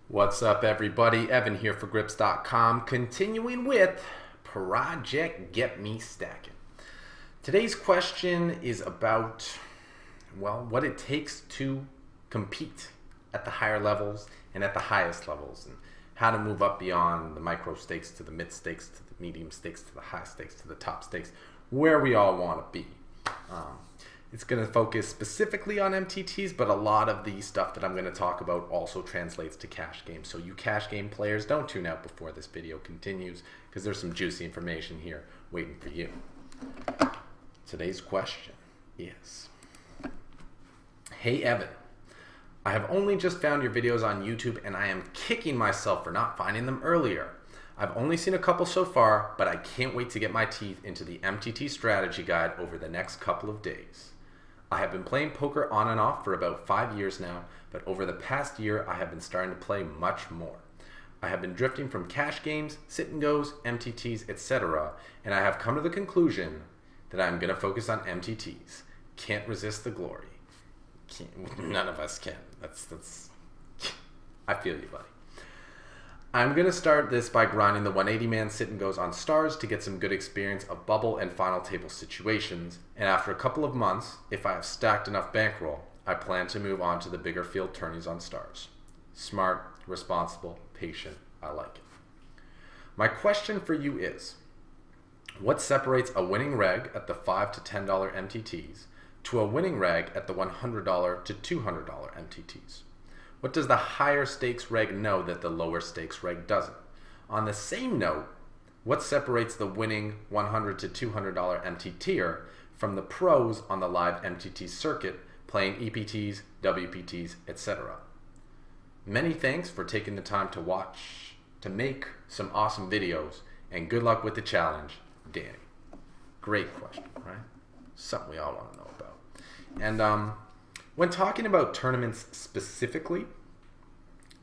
What's up, everybody? Evan here for Grips.com, continuing with Project Get Me Stackin. Today's question is about, well, what it takes to compete at the higher levels and at the highest levels, and how to move up beyond the micro stakes to the mid stakes to the medium stakes to the high stakes to the top stakes, where we all want to be. It's going to focus specifically on MTTs, but a lot of the stuff that I'm going to talk about also translates to cash games. So you cash game players, don't tune out before this video continues, because there's some juicy information here waiting for you. Today's question is, hey Evan, I have only just found your videos on YouTube and I am kicking myself for not finding them earlier. I've only seen a couple so far, but I can't wait to get my teeth into the MTT strategy guide over the next couple of days. I have been playing poker on and off for about 5 years now, but over the past year I have been starting to play much more. I have been drifting from cash games, sit and goes, MTTs, etc., and I have come to the conclusion that I'm going to focus on MTTs. Can't resist the glory. None of us can. I feel you, buddy. I'm going to start this by grinding the 180-man sit and goes on stars to get some good experience of bubble and final table situations, and after a couple of months, if I have stacked enough bankroll, I plan to move on to the bigger field tourneys on stars. Smart, responsible, patient, I like it. My question for you is, what separates a winning reg at the $5 to $10 MTTs to a winning reg at the $100 to $200 MTTs? What does the higher stakes reg know that the lower stakes reg doesn't? On the same note, what separates the winning $100 to $200 MTTer from the pros on the live MTT circuit playing EPTs, WPTs, etc.? Many thanks for taking the time to make some awesome videos, and good luck with the challenge, Danny. Great question, right? Something we all want to know about. And when talking about tournaments specifically,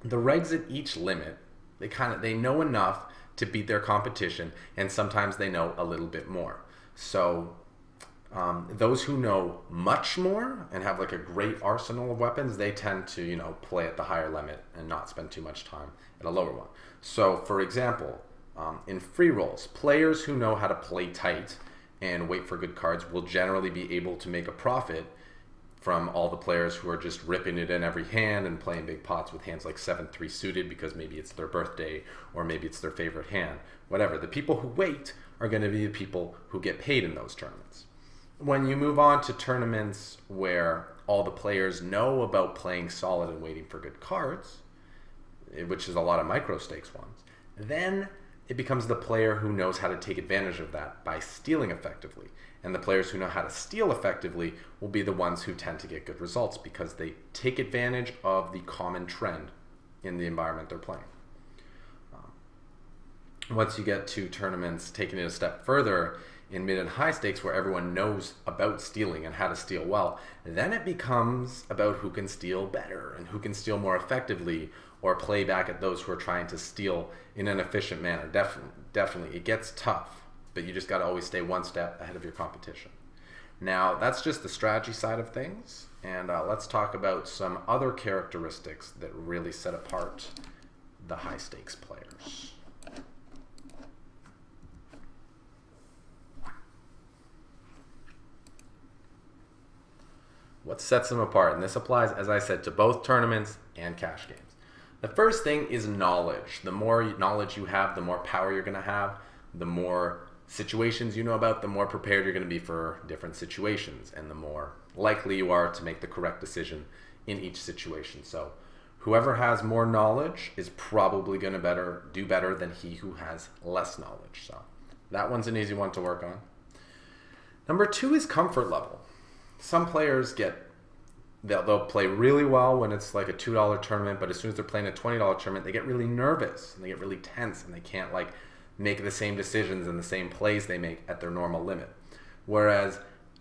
the regs at each limit, they know enough to beat their competition, and sometimes they know a little bit more. So those who know much more and have like a great arsenal of weapons, they tend to play at the higher limit and not spend too much time at a lower one. So for example, in free rolls, players who know how to play tight and wait for good cards will generally be able to make a profit from all the players who are just ripping it in every hand and playing big pots with hands like 7-3 suited because maybe it's their birthday or maybe it's their favorite hand. Whatever. The people who wait are going to be the people who get paid in those tournaments. When you move on to tournaments where all the players know about playing solid and waiting for good cards, which is a lot of micro stakes ones, then it becomes the player who knows how to take advantage of that by stealing effectively. And the players who know how to steal effectively will be the ones who tend to get good results because they take advantage of the common trend in the environment they're playing. Once you get to tournaments taking it a step further in mid and high stakes where everyone knows about stealing and how to steal well, then it becomes about who can steal better and who can steal more effectively or play back at those who are trying to steal in an efficient manner. Definitely, it gets tough, but you just got to always stay one step ahead of your competition. Now, that's just the strategy side of things, and let's talk about some other characteristics that really set apart the high stakes players. What sets them apart? And this applies, as I said, to both tournaments and cash games. The first thing is knowledge. The more knowledge you have, the more power you're going to have, the more situations you know about, the more prepared you're going to be for different situations, and the more likely you are to make the correct decision in each situation. So whoever has more knowledge is probably going to do better than he who has less knowledge. So that one's an easy one to work on. Number two is comfort level. Some players they'll play really well when it's like a $2 tournament, but as soon as they're playing a $20 tournament, they get really nervous and they get really tense and they can't make the same decisions and the same plays they make at their normal limit. Whereas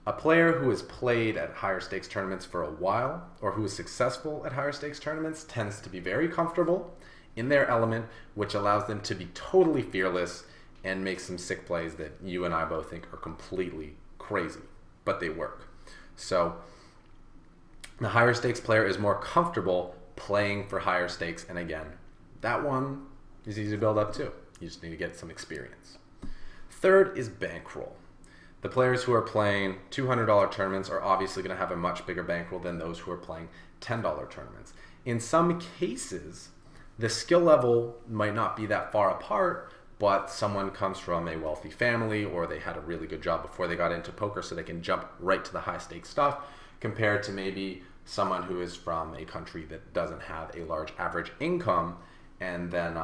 a player who has played at higher stakes tournaments for a while or who is successful at higher stakes tournaments tends to be very comfortable in their element, which allows them to be totally fearless and make some sick plays that you and I both think are completely crazy, but they work. So the higher stakes player is more comfortable playing for higher stakes and again that one is easy to build up too. You just need to get some experience. Third is bankroll. The players who are playing $200 tournaments are obviously going to have a much bigger bankroll than those who are playing $10 tournaments. In some cases, the skill level might not be that far apart, but someone comes from a wealthy family or they had a really good job before they got into poker, so they can jump right to the high stakes stuff, compared to maybe someone who is from a country that doesn't have a large average income and then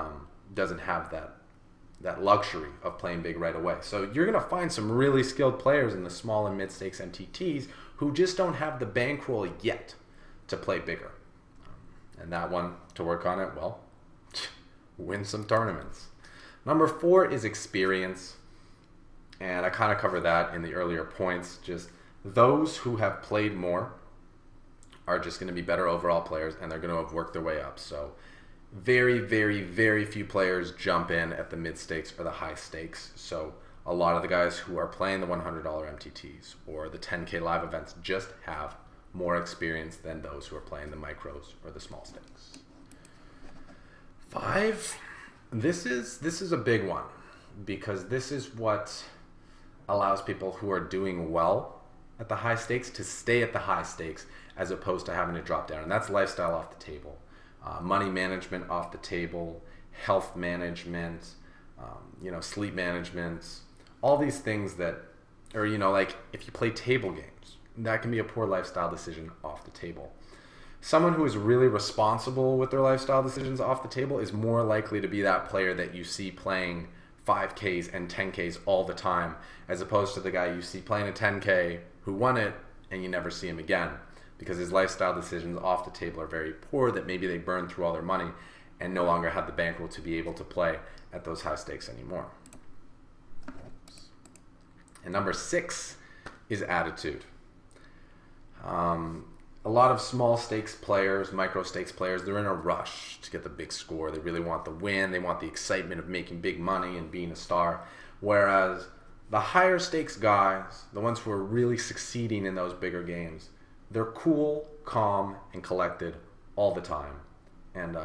doesn't have that luxury of playing big right away. So you're going to find some really skilled players in the small and mid stakes MTTs who just don't have the bankroll yet to play bigger. And that one, to work on it, well, win some tournaments. Number 4 is experience. And I kind of covered that in the earlier points. Just those who have played more are just going to be better overall players, and they're going to have worked their way up. So very, very, very few players jump in at the mid stakes or the high stakes. So a lot of the guys who are playing the $100 MTTs or the 10K live events just have more experience than those who are playing the micros or the small stakes. 5, this is a big one, because this is what allows people who are doing well at the high stakes to stay at the high stakes as opposed to having to drop down. And that's lifestyle off the table, money management off the table, health management, sleep management, all these things that, or like if you play table games, that can be a poor lifestyle decision off the table. Someone who is really responsible with their lifestyle decisions off the table is more likely to be that player that you see playing 5Ks and 10Ks all the time, as opposed to the guy you see playing a 10K who won it and you never see him again, because his lifestyle decisions off the table are very poor, that maybe they burned through all their money and no longer have the bankroll to be able to play at those high stakes anymore. And number 6 is attitude. A lot of small stakes players, micro stakes players, they're in a rush to get the big score. They really want the win. They want the excitement of making big money and being a star. Whereas the higher stakes guys, the ones who are really succeeding in those bigger games, they're cool, calm, and collected all the time. And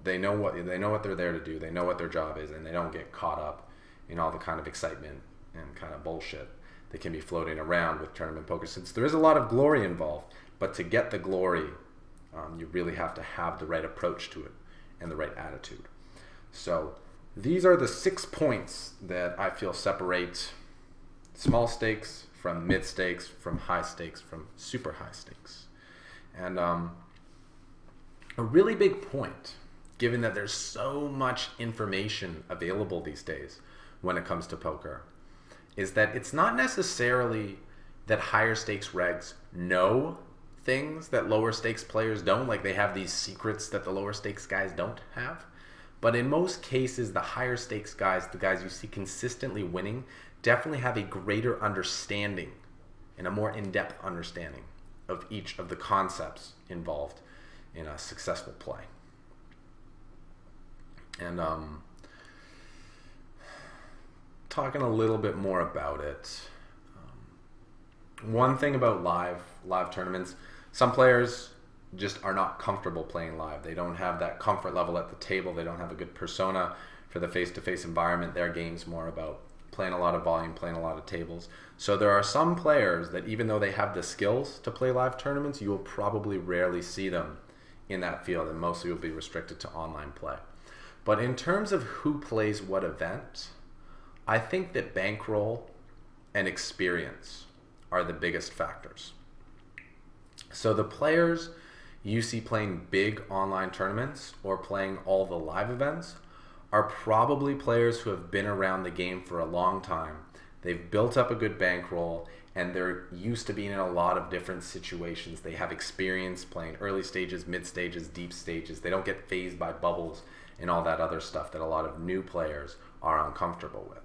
they know what they're there to do. They know what their job is, and they don't get caught up in all the kind of excitement and kind of bullshit that can be floating around with tournament poker, since there is a lot of glory involved. But to get the glory, you really have to have the right approach to it and the right attitude. So these are the 6 points that I feel separate small stakes from mid stakes, from high stakes, from super high stakes. And a really big point, given that there's so much information available these days when it comes to poker, is that it's not necessarily that higher stakes regs know things that lower stakes players don't, like they have these secrets that the lower stakes guys don't have. But in most cases, the higher stakes guys, the guys you see consistently winning, definitely have a greater understanding and a more in-depth understanding of each of the concepts involved in a successful play. And talking a little bit more about it, one thing about live tournaments, some players just are not comfortable playing live. They don't have that comfort level at the table. They don't have a good persona for the face-to-face environment. Their game's more about playing a lot of volume, playing a lot of tables. So there are some players that, even though they have the skills to play live tournaments, you will probably rarely see them in that field, and mostly will be restricted to online play. But in terms of who plays what event, I think that bankroll and experience are the biggest factors. So the players you see playing big online tournaments or playing all the live events are probably players who have been around the game for a long time. They've built up a good bankroll, and they're used to being in a lot of different situations. They have experience playing early stages, mid stages, deep stages. They don't get fazed by bubbles and all that other stuff that a lot of new players are uncomfortable with.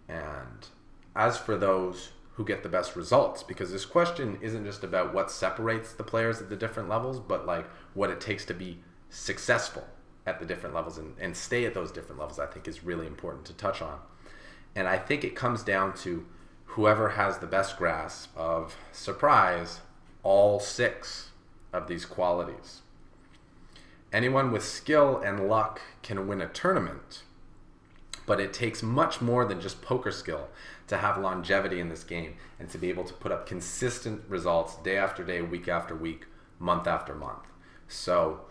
And as for those who get the best results, because this question isn't just about what separates the players at the different levels, but like what it takes to be successful at the different levels and stay at those different levels, I think is really important to touch on. And I think it comes down to whoever has the best grasp of, surprise, all 6 of these qualities. Anyone with skill and luck can win a tournament, but it takes much more than just poker skill to have longevity in this game and to be able to put up consistent results day after day, week after week, month after month. So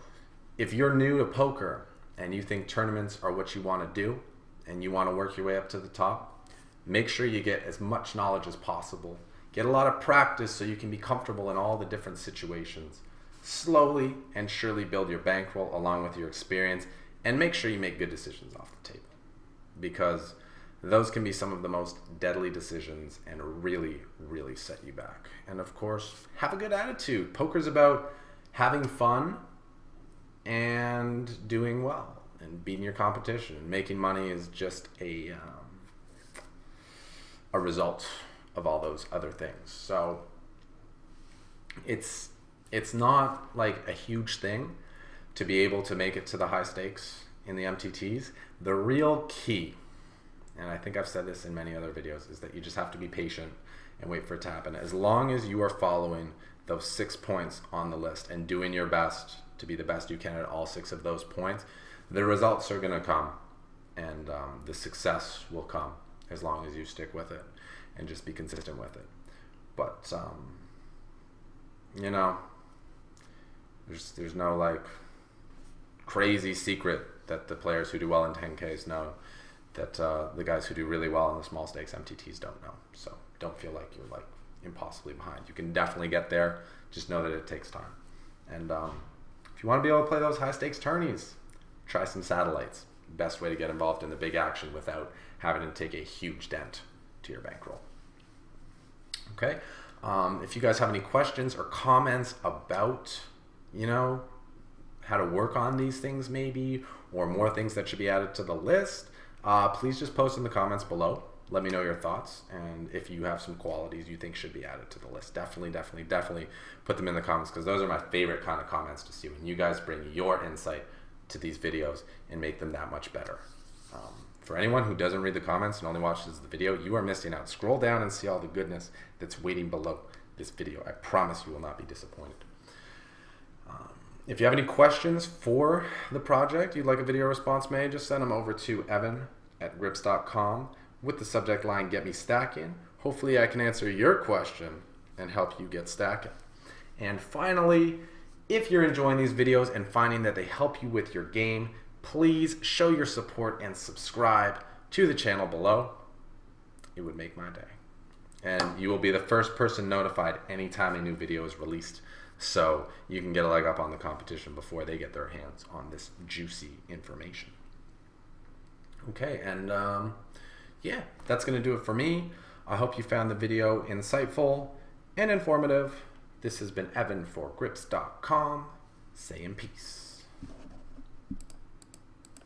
if you're new to poker and you think tournaments are what you want to do and you want to work your way up to the top, make sure you get as much knowledge as possible. Get a lot of practice so you can be comfortable in all the different situations. Slowly and surely build your bankroll along with your experience, and make sure you make good decisions off the table, because those can be some of the most deadly decisions and really, really set you back. And of course, have a good attitude. Poker's about having fun and doing well and beating your competition. Making money is just a result of all those other things. So it's not like a huge thing to be able to make it to the high stakes in the MTTs. The real key, and I think I've said this in many other videos, is that you just have to be patient and wait for it to happen. As long as you are following those 6 points on the list and doing your best to be the best you can at all 6 of those points, the results are going to come, and the success will come as long as you stick with it and just be consistent with it. But you know, there's no like crazy secret that the players who do well in 10Ks know that the guys who do really well in the small stakes MTTs don't know. So don't feel like you're like impossibly behind. You can definitely get there. Just know that it takes time. And if you want to be able to play those high stakes tourneys, try some satellites. Best way to get involved in the big action without having to take a huge dent to your bankroll. Okay. If you guys have any questions or comments about, you know, how to work on these things maybe, or more things that should be added to the list, please just post in the comments below. Let me know your thoughts, and if you have some qualities you think should be added to the list, definitely put them in the comments, because those are my favorite kind of comments to see when you guys bring your insight to these videos and make them that much better. For anyone who doesn't read the comments and only watches the video, you are missing out. Scroll down and see all the goodness that's waiting below this video. I promise you will not be disappointed. If you have any questions for the project, you'd like a video response made, just send them over to evan@grips.com with the subject line, "Get me stacking." Hopefully I can answer your question and help you get stacking. And finally, if you're enjoying these videos and finding that they help you with your game, please show your support and subscribe to the channel below. It would make my day. And you will be the first person notified anytime a new video is released, so you can get a leg up on the competition before they get their hands on this juicy information. Okay, and yeah, that's going to do it for me. I hope you found the video insightful and informative. This has been Evan for Grips.com, saying peace.